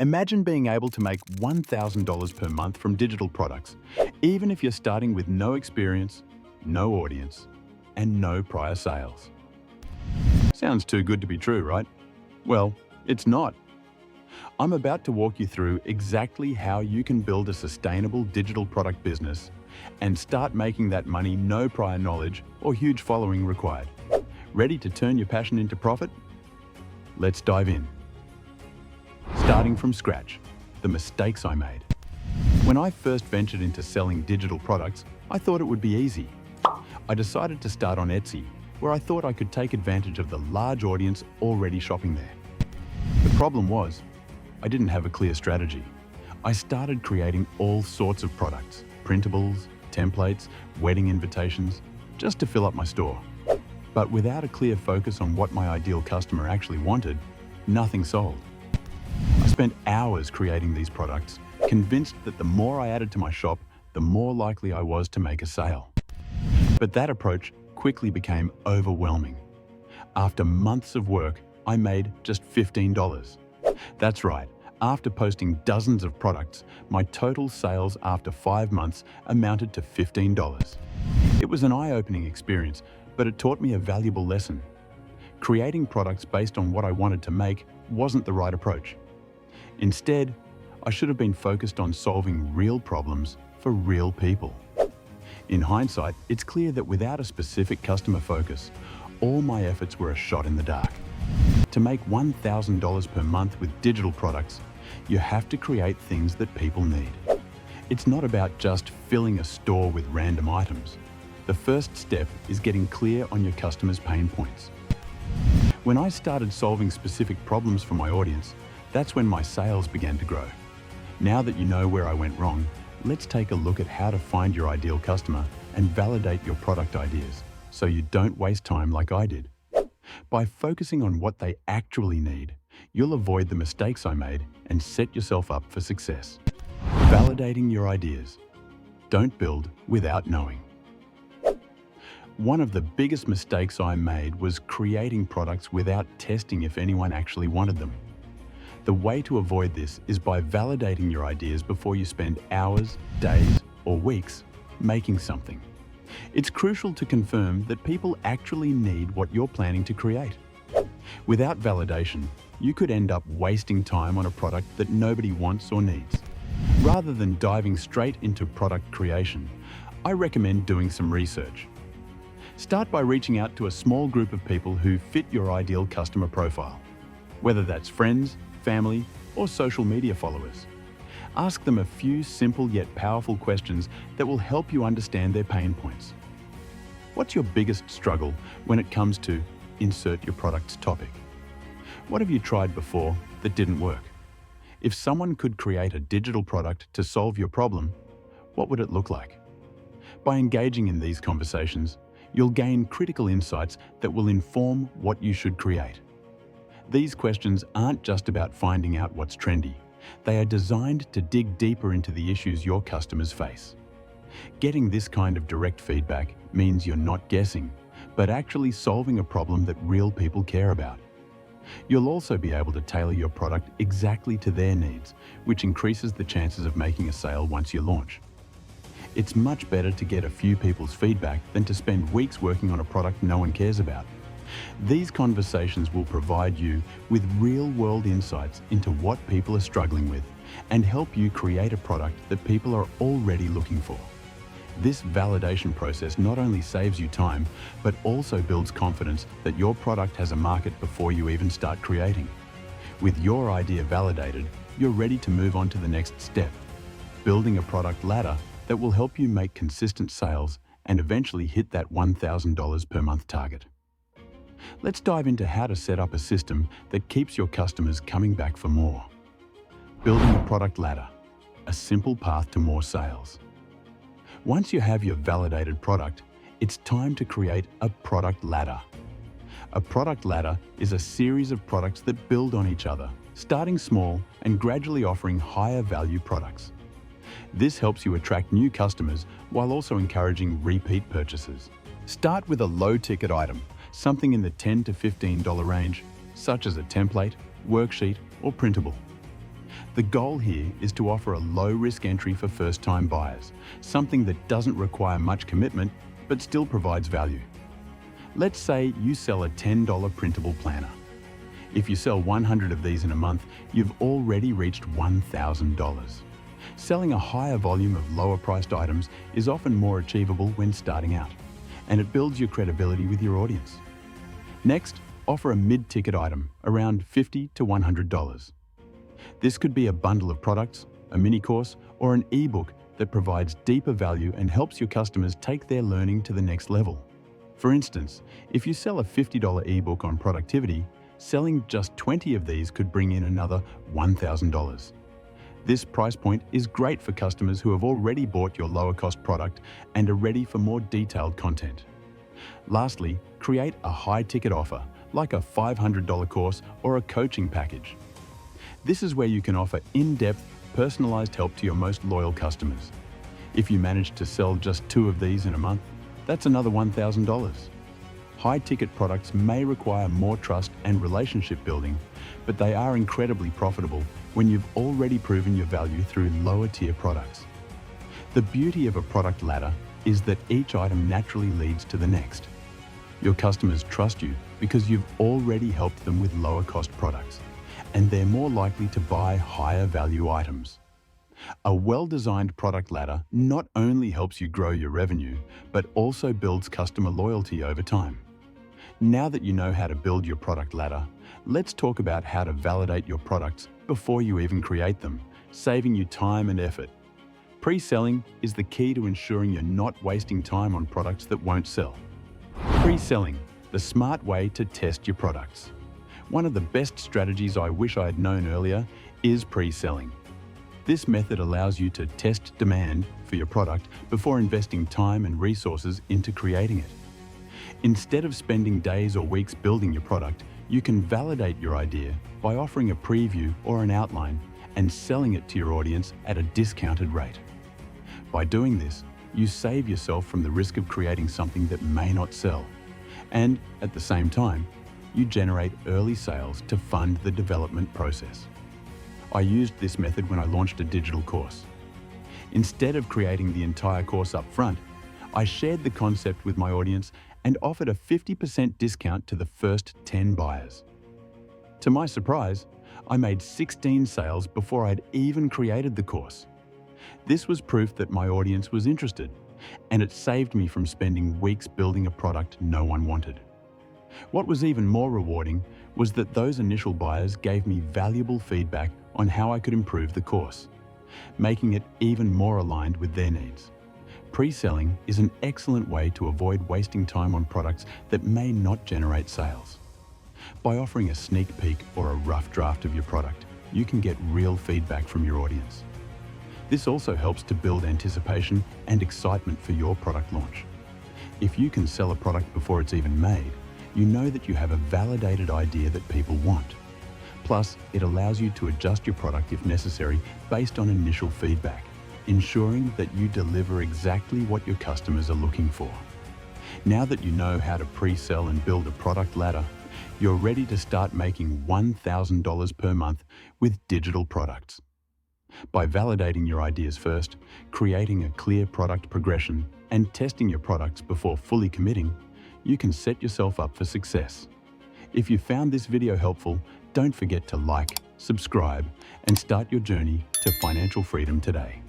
Imagine being able to make $1,000 per month from digital products, even if you're starting with no experience, no audience, and no prior sales. Sounds too good to be true, right? Well, it's not. I'm about to walk you through exactly how you can build a sustainable digital product business and start making that money, no prior knowledge or huge following required. Ready to turn your passion into profit? Let's dive in. Starting from scratch, the mistakes I made. When I first ventured into selling digital products, I thought it would be easy. I decided to start on Etsy, where I thought I could take advantage of the large audience already shopping there. The problem was, I didn't have a clear strategy. I started creating all sorts of products, printables, templates, wedding invitations, just to fill up my store. But without a clear focus on what my ideal customer actually wanted, nothing sold. I spent hours creating these products, convinced that the more I added to my shop, the more likely I was to make a sale. But that approach quickly became overwhelming. After months of work, I made just $15. That's right, after posting dozens of products, my total sales after 5 months amounted to $15. It was an eye-opening experience, but it taught me a valuable lesson. Creating products based on what I wanted to make wasn't the right approach. Instead, I should have been focused on solving real problems for real people. In hindsight, it's clear that without a specific customer focus, all my efforts were a shot in the dark. To make $1,000 per month with digital products, you have to create things that people need. It's not about just filling a store with random items. The first step is getting clear on your customers' pain points. When I started solving specific problems for my audience, that's when my sales began to grow. Now that you know where I went wrong, let's take a look at how to find your ideal customer and validate your product ideas so you don't waste time like I did. By focusing on what they actually need, you'll avoid the mistakes I made and set yourself up for success. Validating your ideas. Don't build without knowing. One of the biggest mistakes I made was creating products without testing if anyone actually wanted them. The way to avoid this is by validating your ideas before you spend hours, days, or weeks making something. It's crucial to confirm that people actually need what you're planning to create. Without validation, you could end up wasting time on a product that nobody wants or needs. Rather than diving straight into product creation, I recommend doing some research. Start by reaching out to a small group of people who fit your ideal customer profile, whether that's friends, family, or social media followers. Ask them a few simple yet powerful questions that will help you understand their pain points. What's your biggest struggle when it comes to insert your product's topic? What have you tried before that didn't work? If someone could create a digital product to solve your problem, what would it look like? By engaging in these conversations, you'll gain critical insights that will inform what you should create. These questions aren't just about finding out what's trendy. They are designed to dig deeper into the issues your customers face. Getting this kind of direct feedback means you're not guessing, but actually solving a problem that real people care about. You'll also be able to tailor your product exactly to their needs, which increases the chances of making a sale once you launch. It's much better to get a few people's feedback than to spend weeks working on a product no one cares about. These conversations will provide you with real-world insights into what people are struggling with and help you create a product that people are already looking for. This validation process not only saves you time, but also builds confidence that your product has a market before you even start creating. With your idea validated, you're ready to move on to the next step, building a product ladder that will help you make consistent sales and eventually hit that $1,000 per month target. Let's dive into how to set up a system that keeps your customers coming back for more. Building a product ladder, a simple path to more sales. Once you have your validated product, it's time to create a product ladder. A product ladder is a series of products that build on each other, starting small and gradually offering higher value products. This helps you attract new customers while also encouraging repeat purchases. Start with a low-ticket item, something in the $10 to $15 range, such as a template, worksheet, or printable. The goal here is to offer a low-risk entry for first-time buyers, something that doesn't require much commitment but still provides value. Let's say you sell a $10 printable planner. If you sell 100 of these in a month, you've already reached $1,000. Selling a higher volume of lower-priced items is often more achievable when starting out, and it builds your credibility with your audience. Next, offer a mid-ticket item, around $50 to $100. This could be a bundle of products, a mini course, or an ebook that provides deeper value and helps your customers take their learning to the next level. For instance, if you sell a $50 ebook on productivity, selling just 20 of these could bring in another $1,000. This price point is great for customers who have already bought your lower-cost product and are ready for more detailed content. Lastly, create a high-ticket offer, like a $500 course or a coaching package. This is where you can offer in-depth, personalized help to your most loyal customers. If you manage to sell just 2 of these in a month, that's another $1,000. High-ticket products may require more trust and relationship building, but they are incredibly profitable when you've already proven your value through lower-tier products. The beauty of a product ladder is that each item naturally leads to the next. Your customers trust you because you've already helped them with lower-cost products, and they're more likely to buy higher-value items. A well-designed product ladder not only helps you grow your revenue, but also builds customer loyalty over time. Now that you know how to build your product ladder, let's talk about how to validate your products before you even create them, saving you time and effort. Pre-selling is the key to ensuring you're not wasting time on products that won't sell. Pre-selling, the smart way to test your products. One of the best strategies I wish I had known earlier is pre-selling. This method allows you to test demand for your product before investing time and resources into creating it. Instead of spending days or weeks building your product, you can validate your idea by offering a preview or an outline and selling it to your audience at a discounted rate. By doing this, you save yourself from the risk of creating something that may not sell, and at the same time, you generate early sales to fund the development process. I used this method when I launched a digital course. Instead of creating the entire course up front, I shared the concept with my audience and offered a 50% discount to the first 10 buyers. To my surprise, I made 16 sales before I'd even created the course. This was proof that my audience was interested, and it saved me from spending weeks building a product no one wanted. What was even more rewarding was that those initial buyers gave me valuable feedback on how I could improve the course, making it even more aligned with their needs. Pre-selling is an excellent way to avoid wasting time on products that may not generate sales. By offering a sneak peek or a rough draft of your product, you can get real feedback from your audience. This also helps to build anticipation and excitement for your product launch. If you can sell a product before it's even made, you know that you have a validated idea that people want. Plus, it allows you to adjust your product if necessary based on initial feedback, ensuring that you deliver exactly what your customers are looking for. Now that you know how to pre-sell and build a product ladder, you're ready to start making $1,000 per month with digital products. By validating your ideas first, creating a clear product progression, and testing your products before fully committing, you can set yourself up for success. If you found this video helpful, don't forget to like, subscribe, and start your journey to financial freedom today.